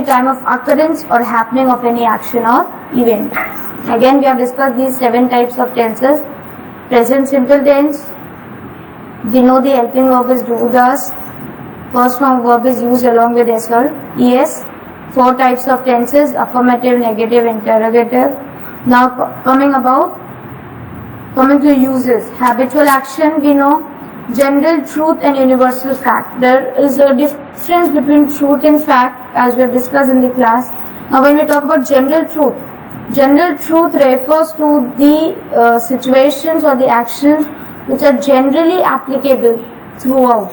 time of occurrence or happening of any action or event. Again, we have discussed these 7 types of tenses. Present simple tense, we know the helping verb is do, does. First form verb is used along with s or es. 4 types of tenses: affirmative, negative, interrogative. Now coming to uses. Habitual action, we know. General truth and universal fact. There is a difference between truth and fact, as we have discussed in the class. Now when we talk about general truth refers to the situations or the actions which are generally applicable throughout.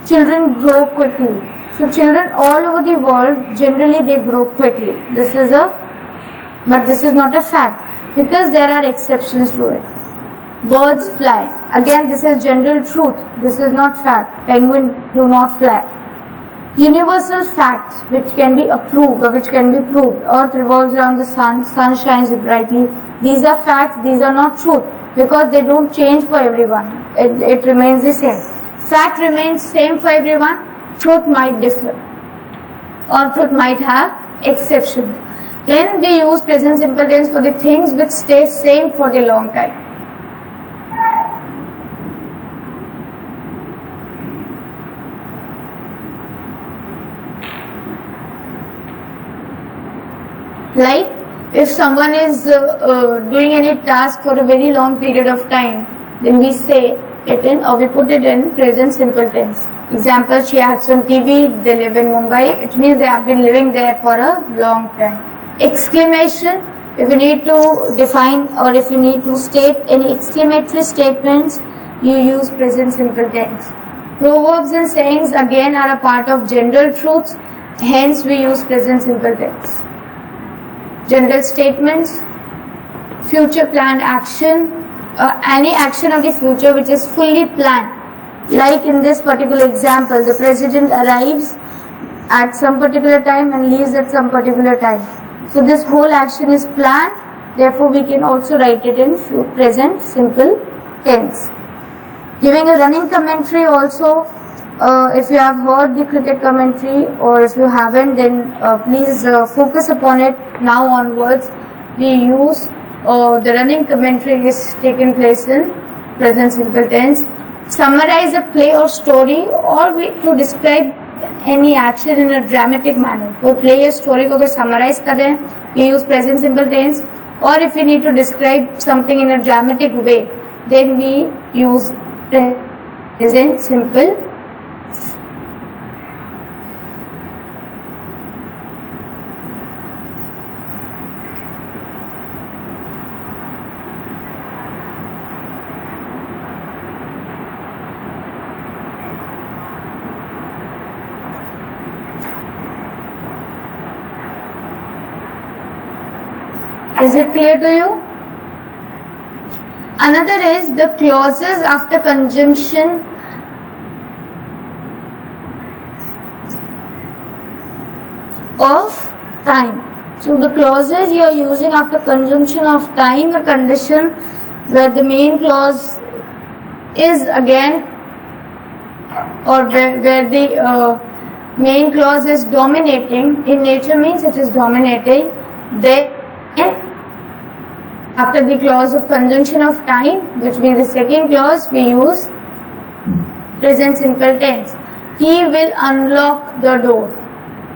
Children grow quickly. So children all over the world, generally they grow quickly. But this is not a fact, because there are exceptions to it. Birds fly. Again, this is general truth. This is not fact. Penguins do not fly. Universal facts which can be approved or which can be proved. Earth revolves around the sun. Sun shines brightly. These are facts. These are not truth, because they don't change for everyone. It remains the same. Fact remains same for everyone. Truth might differ, or truth might have exceptions. Then we use present simple tense for the things which stay same for the long time. Like if someone is doing any task for a very long period of time, then we say it in, or we put it in present simple tense. Example, she acts on TV, they live in Mumbai. It means they have been living there for a long time. Exclamation, if you need to define or if you need to state any exclamatory statements, you use present simple tense. Proverbs and sayings again are a part of general truths, hence we use present simple tense. General statements, future planned action, any action of the future which is fully planned. Like in this particular example, the president arrives at some particular time and leaves at some particular time. So this whole action is planned, therefore we can also write it in present simple tense. Giving a running commentary also, if you have heard the cricket commentary, or if you haven't, then please focus upon it now onwards. We use the running commentary is taken place in present simple tense. Summarize a play or story, or to describe any action in a dramatic manner. तो play या story को अगर summarize कर रहे हैं, we use present simple tense. Or if we need to describe something in a dramatic way, then we use present simple. Is it clear to you? Another is the clauses after conjunction of time. So the clauses you are using after conjunction of time, a condition where the main clause is again, or where the main clause is dominating in nature, means it is dominating. Then after the clause of conjunction of time, which means the second clause, we use present simple tense. He will unlock the door.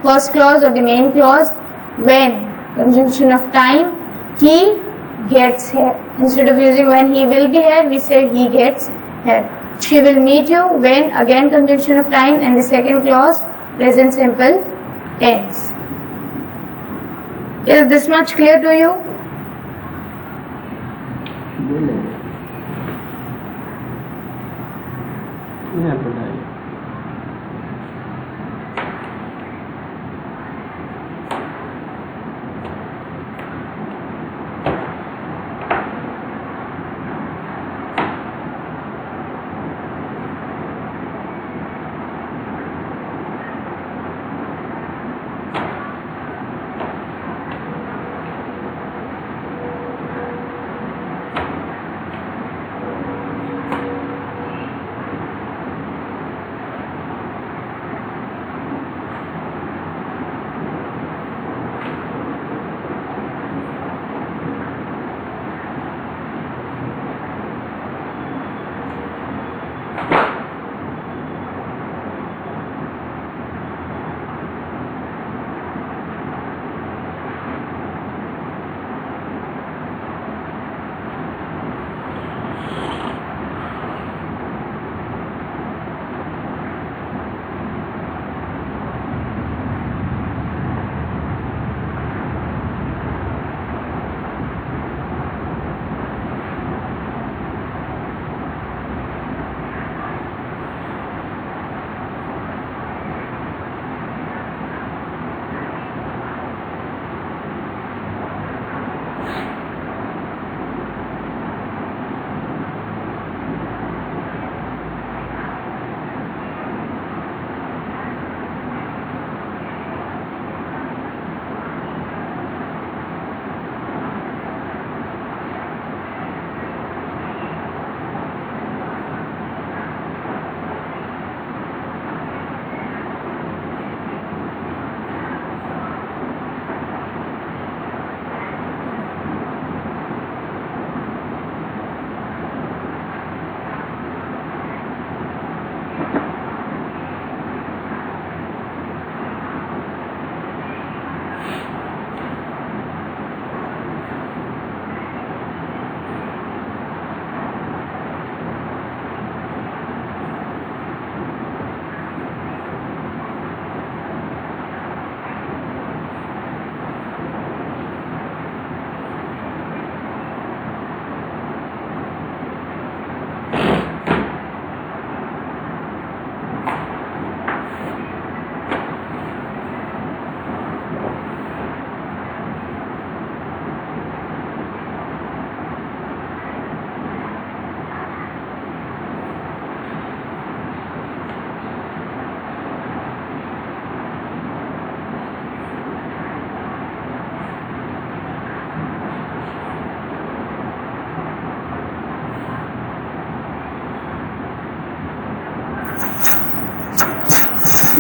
First clause or the main clause, when conjunction of time, he gets here. Instead of using when he will be here, we say he gets here. She will meet you, when again conjunction of time, and the second clause present simple tense. Is this much clear to you?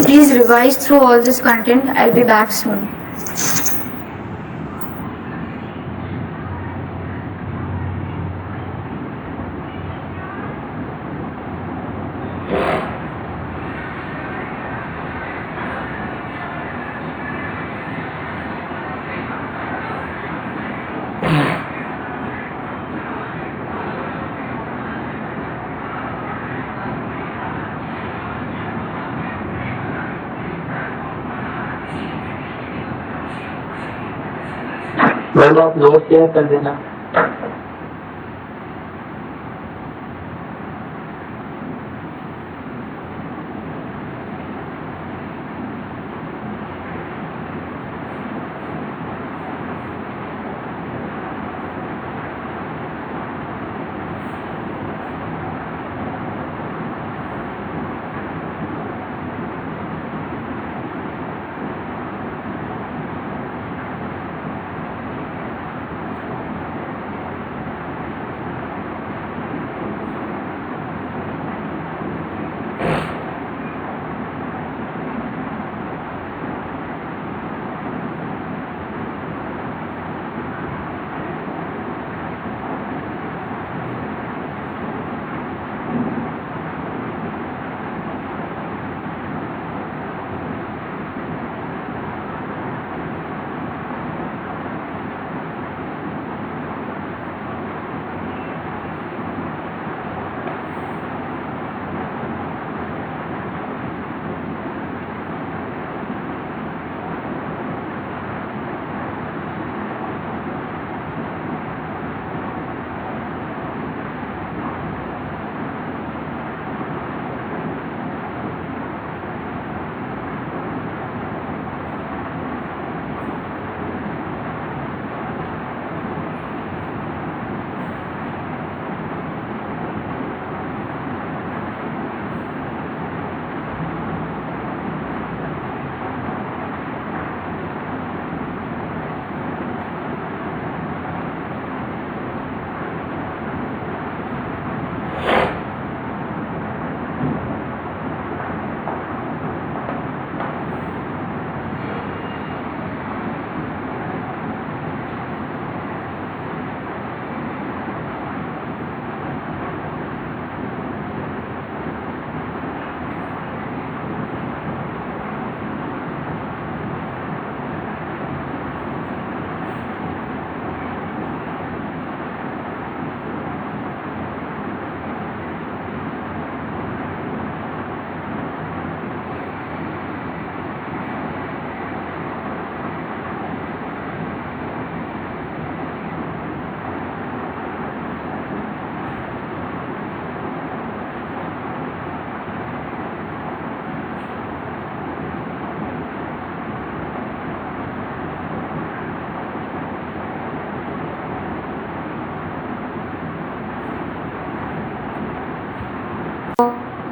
Please revise through all this content. I'll be back soon. Ma'am आप note share कर देना।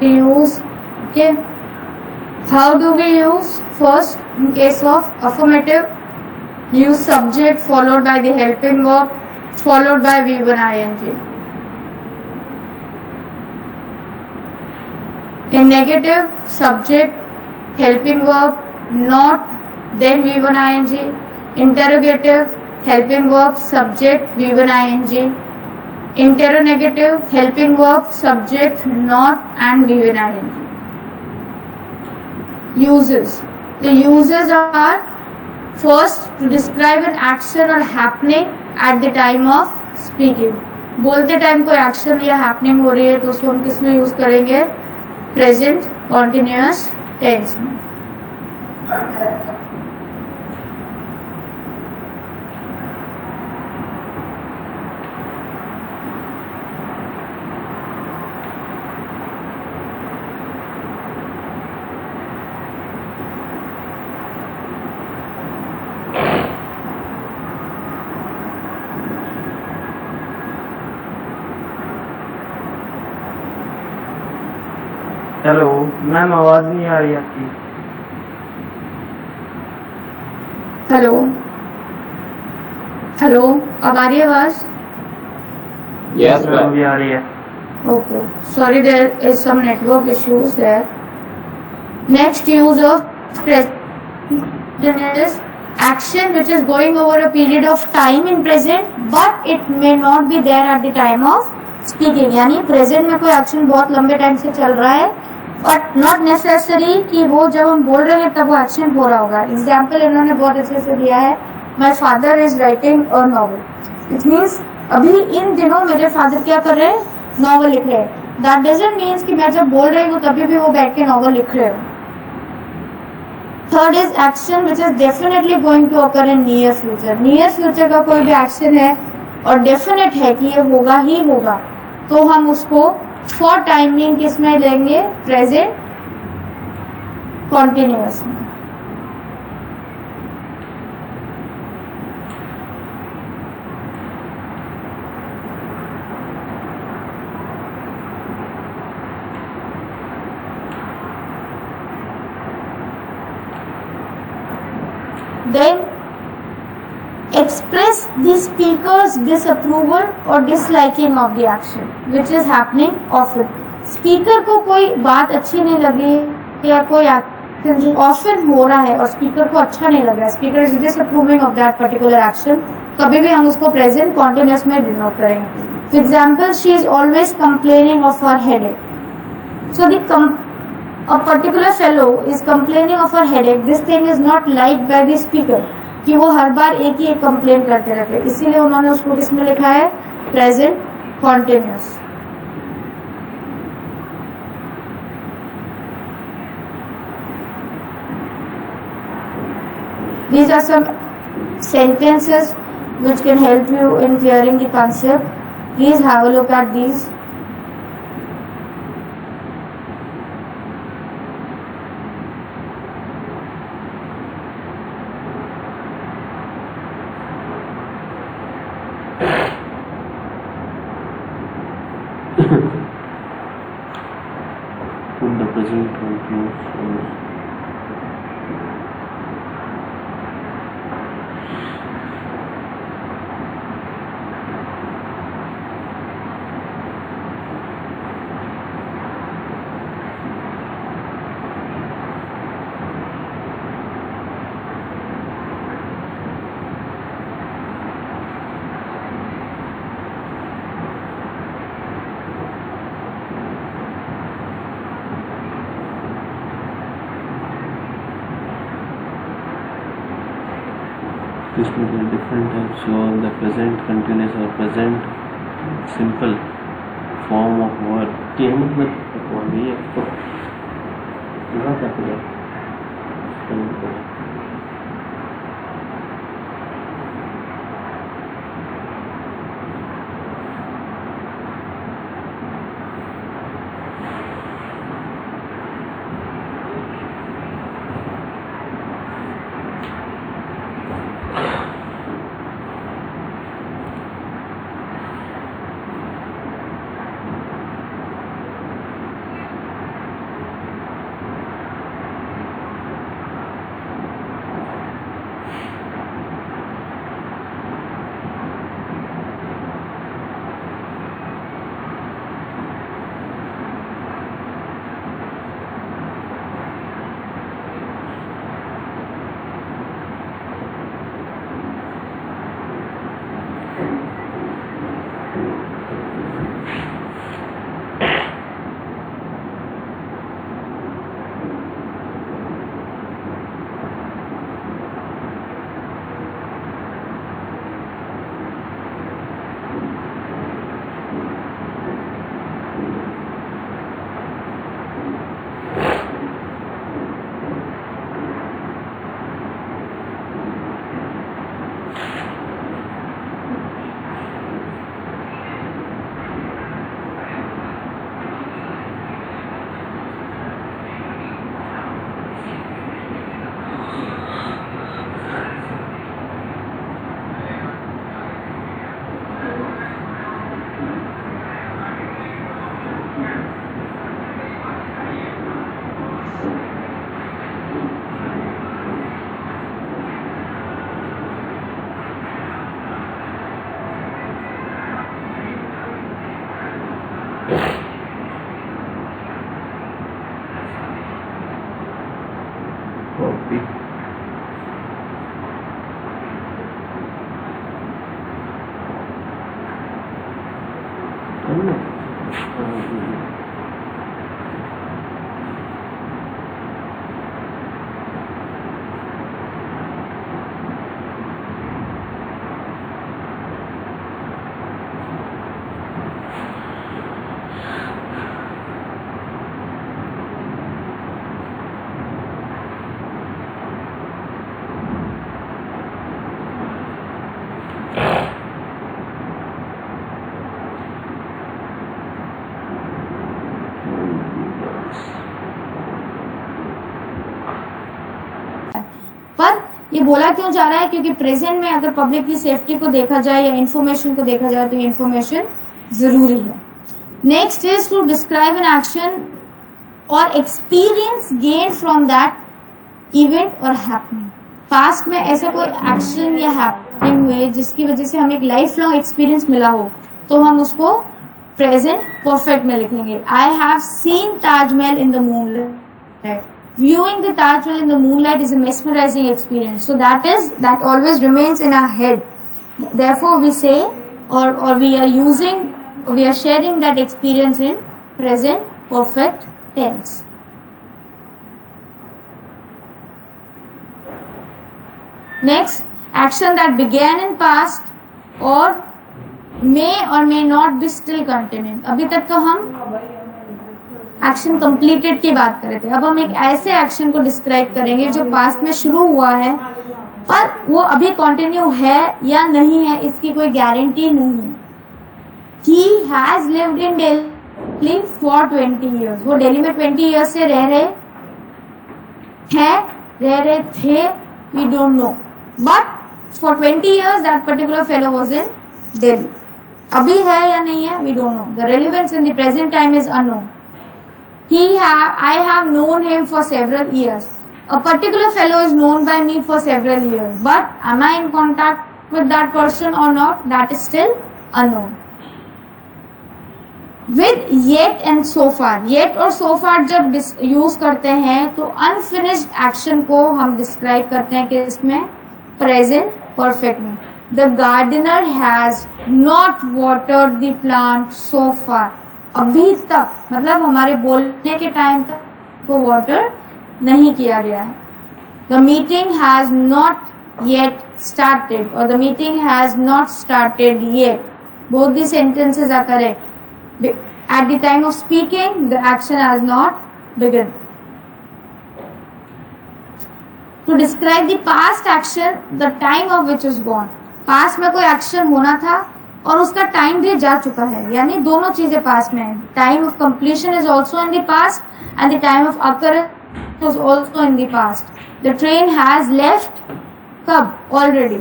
We use, okay, how do we use? First, in case of affirmative, use subject followed by the helping verb followed by V1 ing. In negative, subject, helping verb, not, then V1 ing. Interrogative, helping verb, subject, V1 ing. Interrogative, helping verb, subject, not, and V1 ing. Uses. The uses are first to describe an action or happening at the time of speaking. बोलते time कोई action या happening हो रही है तो उसको हम किस में यूज करेंगे? प्रेजेंट कॉन्टिन्यूअस टेंस में. हेलो मैम, आवाज नहीं आ रही आपकी. हेलो हेलो, अब आ रही है आवाज? यस मैम, अभी आ रही है. Okay, sorry, there is some network issues there. Next use of present is action which is going over a period of time in present but it may not be there at the time of speaking. यानी present में कोई action बहुत लंबे time से चल रहा है but not necessary कि वो जब हम बोल रहे हैं तब वो action हो रहा होगा. Example इन्होंने बहुत अच्छे से दिया है. My father is writing a novel. It means अभी इन दिनों मेरे फादर क्या कर रहे हैं, नॉवल लिख रहे हैं. That doesn't mean कि मैं जब बोल रही हूँ तभी भी वो बैठ के नॉवल लिख रहे हो. Third is action which is definitely going to occur in near future. Near future का कोई भी action है और definite है कि ये होगा ही होगा तो हम उसको for timing किसमें लेंगे, present continuous में. Then express the speaker's disapproval or disliking of the action which is happening often. Speaker को कोई बात अच्छी नहीं लगी या कोई action often हो रहा है और speaker को अच्छा नहीं लग रहा है, speaker is disapproving of that particular action, कभी भी हम उसको present continuous में denote करेंगे. For example, she is always complaining of her headache. So a particular fellow is complaining of her headache. This thing is not liked by the speaker कि वो हर बार एक ही एक कंप्लेन करते रहते हैं, इसीलिए उन्होंने उसको किसमें लिखा है, present continuous. These are some sentences which can help you in clearing the concept. Please have a look at these. Put the present continuous. इसमें कोई different types so the present continuous or present simple form of word के मतलब पकवान ये तो यहाँ तक है. copy. पर ये बोला क्यों जा रहा है? क्योंकि प्रेजेंट में अगर पब्लिक की सेफ्टी को देखा जाए या इंफॉर्मेशन को देखा जाए तो ये इंफॉर्मेशन जरूरी है. Next is to describe an action और experience gain from that event और हैपनिंग. पास्ट में ऐसा कोई एक्शन या हैपनिंग हुए जिसकी वजह से हमें एक लाइफ लॉन्ग एक्सपीरियंस मिला हो तो हम उसको प्रेजेंट परफेक्ट में लिखेंगे. I have seen Taj Mahal in the moonlight. Viewing the Taj Mahal in the moonlight is a mesmerizing experience. So that always remains in our head. Therefore, we say or we are sharing that experience in present perfect tense. Next, action that began in past or may or may not be still continuing. अभी तक तो हम action completed की बात कर रहे थे. अब हम एक ऐसे एक्शन को डिस्क्राइब करेंगे जो पास्ट में शुरू हुआ है पर वो अभी कंटिन्यू है या नहीं है इसकी कोई गारंटी नहीं है. He has lived in Delhi for 20 years. वो दिल्ली में 20 years से रह रहे थे. We don't know. But for 20 years that particular fellow was in Delhi. अभी है या नहीं है? We don't know. The relevance in the present time is unknown. I have known him for several years. A particular fellow is known by me for several years. But am I in contact with that person or not? That is still unknown. With yet and so far. Yet और so far जब use करते हैं तो unfinished action को हम describe करते हैं कि इसमें present perfect में. The gardener has not watered the plant so far. अभी तक मतलब हमारे बोलने के टाइम तक को वाटर नहीं किया गया है. The meeting has not yet started और the meeting has not started yet. Both the sentences are correct. At the time of speaking the action has not begun. To describe the past action the time of which is gone. Past में कोई action होना था और उसका time भी जा चुका है, यानी दोनों चीजें पास में है. Time of completion is also in the past and the time of occurrence is also in the past. The train has left कब? Already.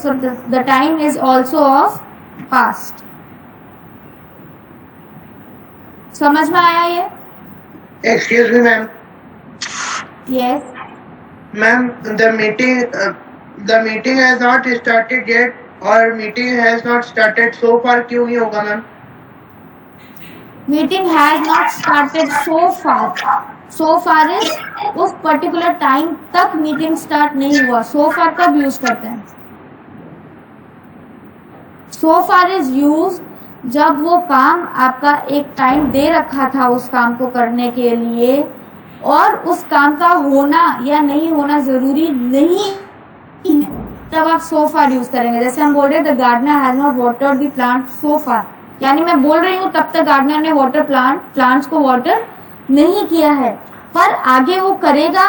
So the time is also of past. समझ में आया ये? Excuse me ma'am. Yes ma'am, the meeting has not started yet और meeting has not started so far क्यों नहीं होगा ma'am? Meeting has not started so far. So far is उस particular time तक मीटिंग स्टार्ट नहीं हुआ. सो फार कब use करते हैं? सो फार इज यूज जब वो काम आपका एक टाइम दे रखा था उस काम को करने के लिए और उस काम का होना या नहीं होना जरूरी नहीं है, तब आप so far यूज करेंगे. जैसे हम बोल रहे हैं the gardener has not watered the plant so far, यानी मैं बोल रही हूँ तब तक गार्डनर ने प्लांट्स को वाटर नहीं किया है, पर आगे वो करेगा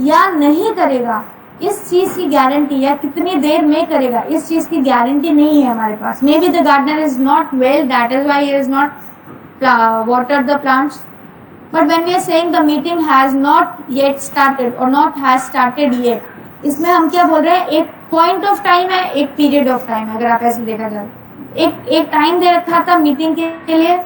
या नहीं करेगा इस चीज की गारंटी या कितनी देर में करेगा इस चीज की गारंटी नहीं है हमारे पास. Maybe the gardener is not well, that is why he is not watered the plants. But when we are saying the meeting has not yet started और नॉट हैज स्टार्टेड येट, इसमें हम क्या बोल रहे हैं? एक point of time है, एक पीरियड ऑफ टाइम है. अगर आप ऐसे देखा जाए एक टाइम दे रखा था मीटिंग के लिए,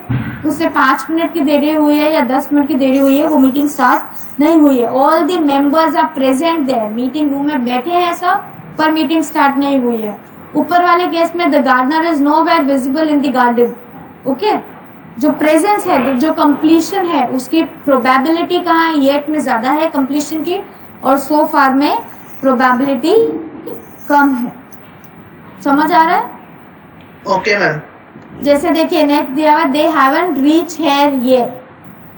उससे 5 मिनट की देरी हुई है या 10 मिनट की देरी हुई है, वो मीटिंग स्टार्ट नहीं हुई है. All the members are present there, meeting room में बैठे हैं सब, पर मीटिंग स्टार्ट नहीं हुई है. ऊपर वाले केस में the gardener is nowhere visible in the garden. Okay, जो प्रेजेंस है, जो कंप्लीशन है, उसकी प्रोबेबिलिटी कहाँ है, येट में ज्यादा है कंप्लीशन की, और सो फार में प्रोबेबिलिटी कम है। समझ आ रहा है? Okay ma'am. जैसे देखिए नेक्स्ट दिया हुआ, they haven't reach here yet,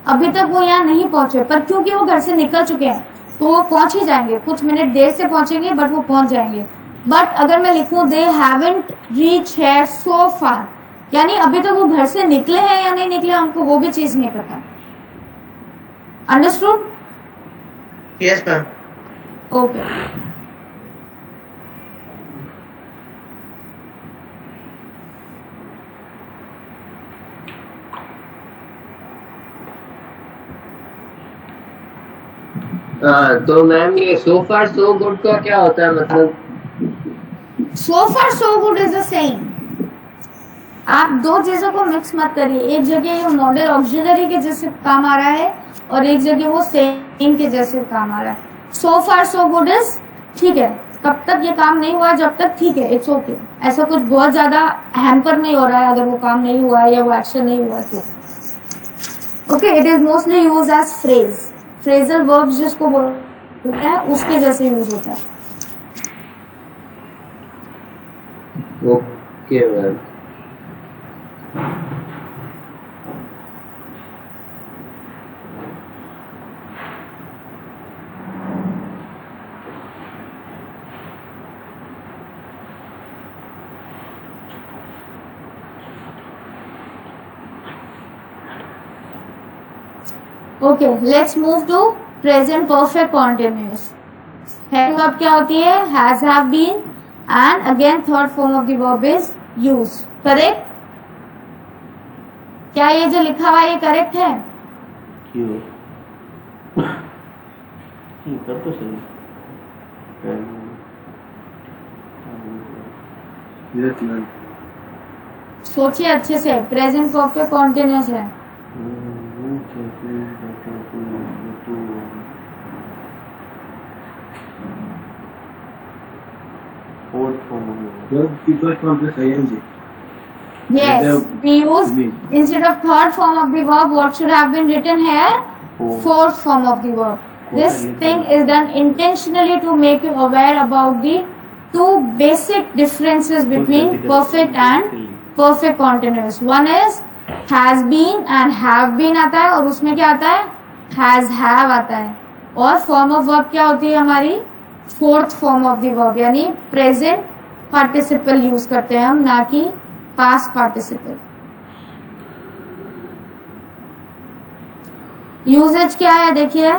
अभी तक वो यहाँ नहीं पहुंचे, पर क्योंकि वो घर से निकल चुके हैं तो वो पहुंच ही जाएंगे, कुछ मिनट देर से पहुंचेंगे बट वो पहुंच जाएंगे। बट अगर मैं लिखूं they haven't reach here so फार, यानी अभी तक वो घर से निकले हैं या नहीं निकले हमको वो भी चीज नहीं पता। अंडरस्टूड? Yes ma'am. ओके। तो मैम ये सो फार सो गुड का क्या होता है, मतलब? So far so good is the same. आप दो चीजों को मिक्स मत करिए, एक जगह ये मॉडल ऑक्सिलरी के जैसे काम आ रहा है और एक जगह वो सेम के जैसे काम आ रहा है। सो फार सो गुड इज ठीक है, तब तक ये काम नहीं हुआ जब तक ठीक है, इट्स ओके। ऐसा कुछ बहुत ज्यादा हैम्पर नहीं हो रहा है अगर वो काम नहीं हुआ या वो एक्शन नहीं हुआ तो। Okay, it is mostly use as phrase, phrasal verb जिसको बोलते हैं उसके जैसे यूज होता है। Okay ma'am. Okay, let's move to present perfect continuous. Heading अब क्या होती है, has, have been, and again third form of the verb is use. Correct? क्या ये जो लिखा हुआ है ये करेक्ट है? क्यों? कर तो सही। Yes ma'am. सोचिए अच्छे से, प्रेजेंट परफेक्ट कॉन्टिन्यूअस है। People from this ING. Yes, we use instead of third form of the verb, what should have been written here? Fourth form of the verb. This thing is done intentionally to make you aware about the two basic differences between perfect and perfect continuous. One is has been and have been आता है, और उसमें क्या आता है, has have आता है। और form of verb क्या होती है हमारी, fourth form of the verb, यानी प्रेजेंट पार्टिसिपल यूज करते हैं हम, ना कि पास्ट पार्टिसिपल। यूजेज क्या है देखिए,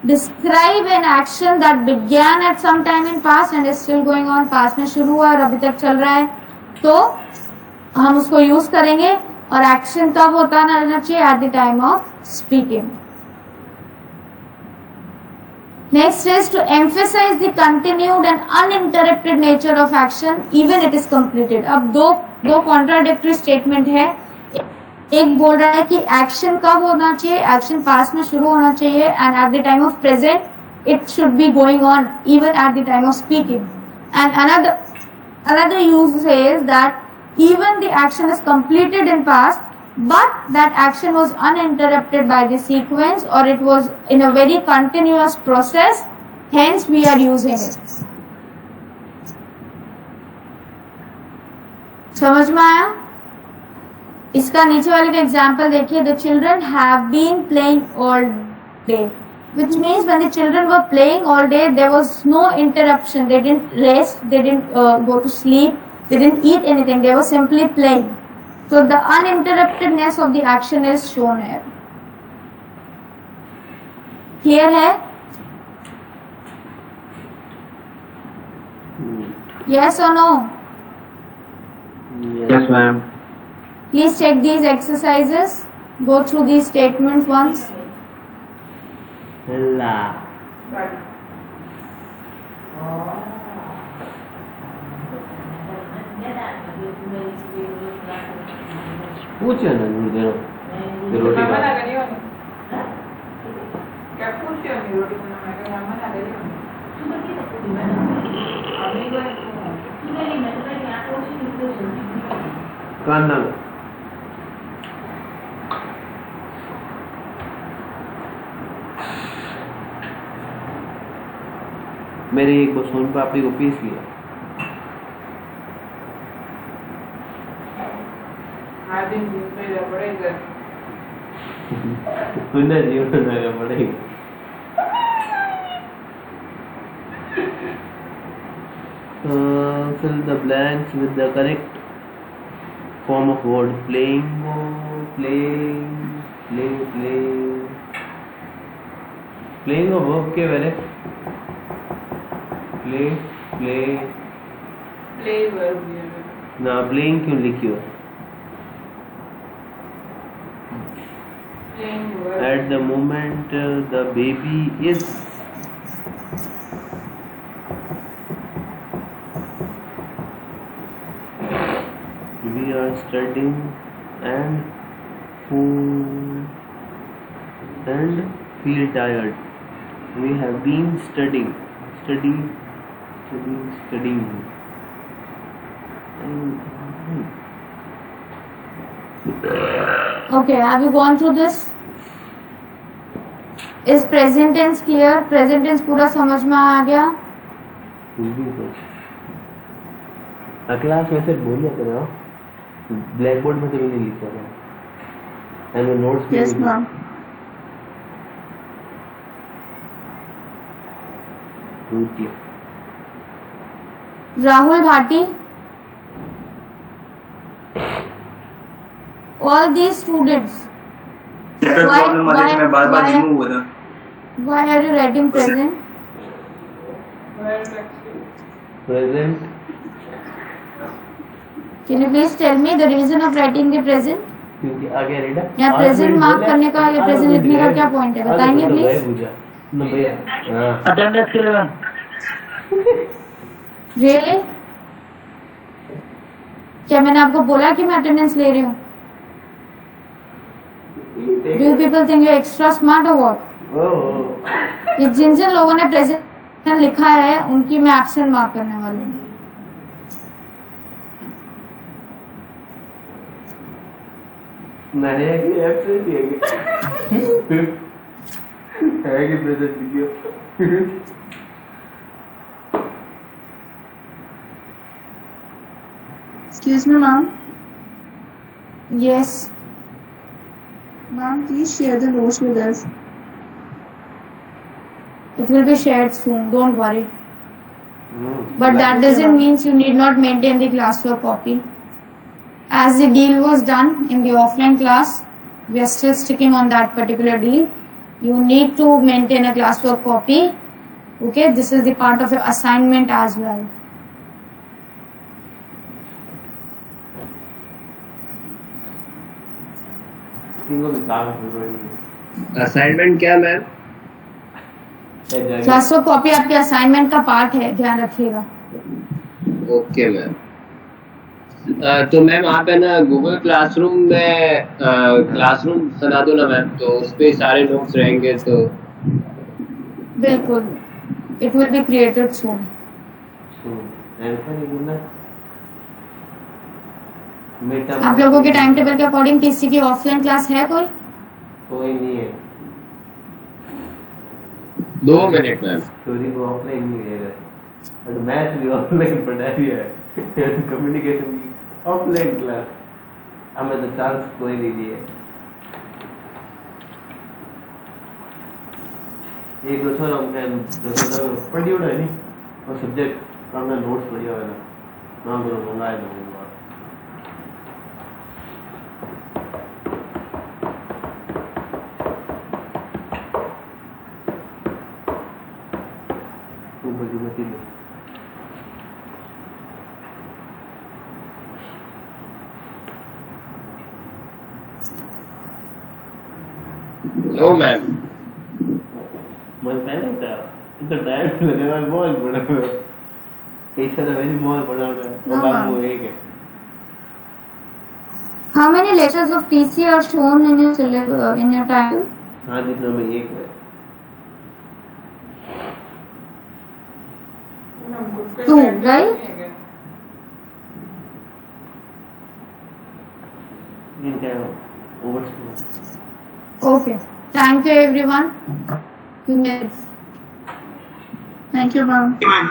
describe an action that began at some time in past and is still going on, past में शुरू हुआ और अभी तक चल रहा है तो हम उसको यूज करेंगे। और एक्शन कब होता रहना चाहिए, eight the time of speaking. Next is to emphasize the continued and uninterrupted nature of action even it is completed. अब दो contradictory statement है, एक बोल रहा है कि एक्शन कब होना चाहिए, एक्शन पास्ट में शुरू होना चाहिए and at the time of present it should be going on even at the time of speaking, and another use says that even the action is completed in past but that action was uninterrupted by the sequence or it was in a very continuous process, hence we are using it. समझ में आया? इसका नीचे वाले का example देखिए, the children have been playing all day, which means when the children were playing all day there was no interruption, they didn't rest, they didn't go to sleep, they didn't eat anything, they were simply playing. So the uninterruptedness of the action is shown here. Clear है? Yes or no? Yes ma'am. Please check these exercises. Go through these statements once. La. पूछो ना दे रोटी का क्या पूछो नहीं रोटी बनाना का मामा ना दे कान ना मेरे एक सोन पापड़ी को पीस लिया, हर दिन जूस में जा पड़ेगा। पुनः जीवन में पड़ेगा। Fill the blanks with the correct form of word. Playing, playing का verb क्या है? Play verb दिया है। ना playing क्यों लिखियो? Playing verb। At the moment the baby is we are studying and feel tired. We have been studying. Okay, have you gone through this? Is present tense clear? Present tense पूरा समझ में आ गया? Class में से बोलिए करो, black board में तो नहीं लिखा है, एंड नोट्स में Yes, ma'am. Rahul Bhatti, all these students, problem आ रही थी, मैं बार-बार रिमूव हो रहा। why are you writing present? Verb actually। Present Can you please tell me the reason of writing the present? क्योंकि आगे रेडा यहाँ present mark करने का या present लिखने का क्या point है? बताएंगे please? अटेंडेंस के लिए Really? क्या मैंने आपको बोला कि मैं अटेंडेंस ले रही हूँ? Do you people think you're extra smart or what? कि जिन जिन लोगों ने प्रेजेंट लिखा है उनकी मैं एब्सेंट मार्क करने वाली हूँ। नहीं है कि एब्सेंट ही है कि प्रेजेंट लिखियो। Excuse me, ma'am. Yes. Ma'am, please share the notes with us. It will be shared soon, don't worry. But that doesn't mean you need not maintain the classwork copy. As the deal was done in the offline class, we are still sticking on that particular deal. You need to maintain a classwork copy. Okay, this is the part of your assignment as well. Assignment क्या ma'am? Classwork copy आपके assignment का part है, ध्यान रखिएगा। Okay ma'am. तो ma'am आप है ना गूगल क्लासरूम में क्लासरूम बना दो ना मैम, तो उस पे सारे नोट्स रहेंगे तो। बिल्कुल, इट विल बी क्रिएटेड सून। आप लोगों के टाइम टेबल के अकॉर्डिंग किसी की ऑफलाइन क्लास है कोई? कोई नहीं है। 2 मिनट मैम। स्टोरी को ऑफलाइन नहीं है, और मैथ भी ऑफलाइन पढ़ा दिया है, कम्युनिकेशन की ऑफलाइन क्लास हमें तो चांस कोई नहीं दिए। एक दूसरा हमने पढ़ी उड़ा नहीं और सब्जेक्ट हमने नोट्स पढ़िया वाला नाम करो मंगाए दूंगा। No ma'am. मैं पहले था इतना टाइम लगेगा, बहुत बड़ा एक साथ मेरी बहुत बड़ा है और बात वो एक है। How many letters of TC are shown in your syllabus in your title? हाँ जितना में एक है। Two, right? इनका overs. Okay. Thank you everyone. 2 minutes. Thank you, ma'am. Ma'am